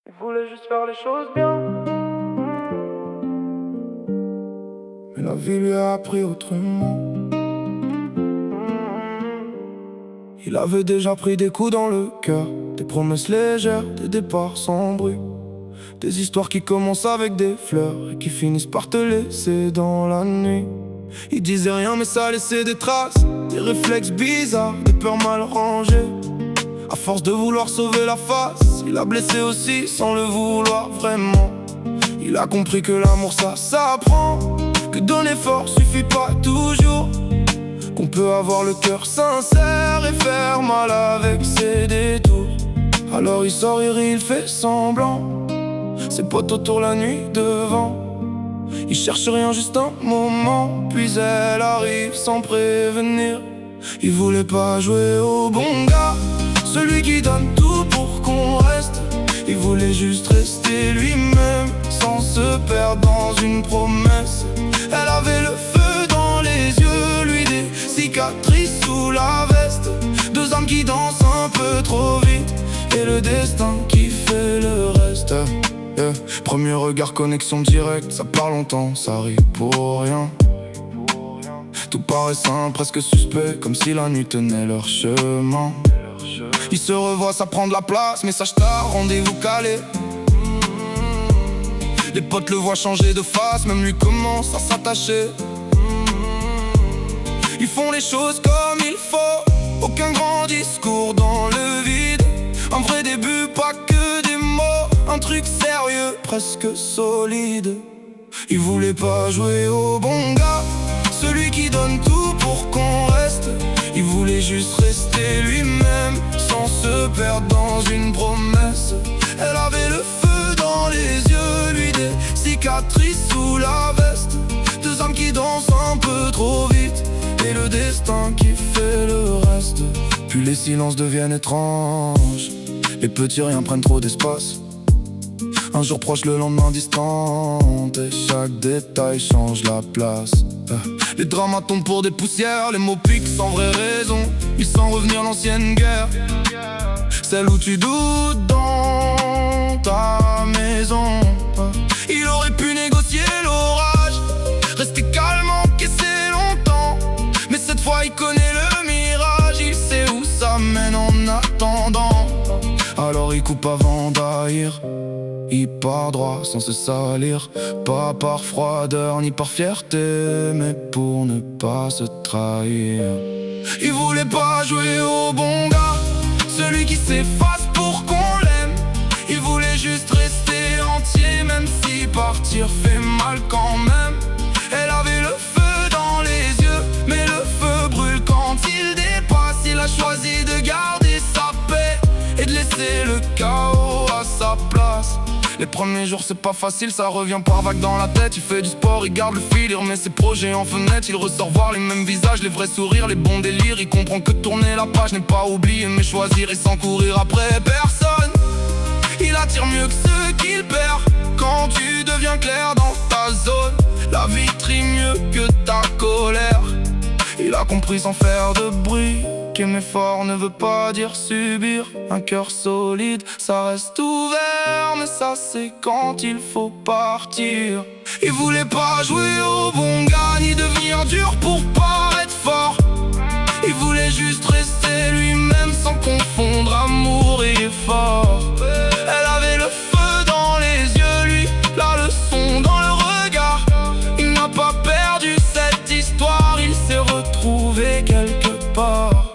Il voulait juste faire les choses bien. Mais la vie lui a appris autrement. Il avait déjà pris des coups dans le cœur, des promesses légères, des départs sans bruit, des histoires qui commencent avec des fleurs et qui finissent par te laisser dans la nuit. Il disait rien mais ça laissait des traces, des réflexes bizarres, des peurs mal rangées. À force de vouloir sauver la face, il a blessé aussi sans le vouloir vraiment. Il a compris que l'amour ça s'apprend, que donner fort suffit pas toujours, qu'on peut avoir le cœur sincère et faire mal avec ses détours. Alors il sort, il rit, il fait semblant, ses potes autour la nuit devant. Il cherche rien, juste un moment, puis elle arrive sans prévenir. Il voulait pas jouer au bon gars, celui qui donne tout pour qu'on reste. Il voulait juste rester lui-même, sans se perdre dans une promesse. Elle avait le feu dans les yeux, lui des cicatrices sous la veste. Deux âmes qui dansent un peu trop vite, et le destin qui fait le reste. Premier regard, connexion directe, ça parle longtemps, ça rit pour rien. Tout paraît simple, presque suspect, comme si la nuit tenait leur chemin. Ils se revoient, ça prend de la place, message tard, rendez-vous calé. Les potes le voient changer de face, même lui commence à s'attacher. Ils font les choses comme il faut, aucun grand discours dans le vide. Un vrai début, pas que des mots, un truc sérieux, presque solide. Il voulait pas jouer au bon gars, celui qui donne tout pour qu'on reste. Il voulait juste rester lui-même, sans se perdre dans une promesse. Elle avait le feu dans les yeux, lui des cicatrices sous la veste. Deux âmes qui dansent un peu trop vite, et le destin qui fait le reste. Puis les silences deviennent étranges, les petits riens prennent trop d'espace. Un jour proche, le lendemain distante, et chaque détail change la place. Les dramas tombent pour des poussières, les mots piquent sans vraie raison. Ils sentent revenir l'ancienne guerre, celle où tu doutes dans ta maison. Il aurait pu négocier l'orage, rester calme, encaisser longtemps. Mais cette fois il connaît le mirage, il sait où ça mène en attendant. Alors il coupe avant d'haïr, il part droit sans se salir, pas par froideur ni par fierté, mais pour ne pas se trahir. Il voulait pas jouer au bon gars, celui qui s'efface pour qu'on l'aime. Il voulait juste rester entier, même si partir fait mal quand même. Elle avait le feu dans les yeux, mais le feu brûle quand il dépasse. Il a choisi de garder sa paix et de laisser le chaos à sa place. Les premiers jours c'est pas facile, ça revient par vagues dans la tête. Il fait du sport, il garde le fil, il remet ses projets en fenêtre. Il ressort voir les mêmes visages, les vrais sourires, les bons délires. Il comprend que tourner la page n'est pas oublier, mais choisir et sans courir après personne. Il attire mieux que ceux qu'il perd. Quand tu deviens clair dans ta zone, la vie trie mieux que ta colère. Il a compris sans faire de bruit qu'aimer fort ne veut pas dire subir. Un cœur solide, ça reste ouvert, mais ça c'est quand il faut partir. Il voulait pas jouer au bon gars, ni devenir dur pour paraître fort. Il voulait juste rester lui-même sans confondre amour et effort. Elle avait le feu dans les yeux, lui la leçon dans le regard. Il n'a pas perdu cette histoire, il s'est retrouvé quelque part.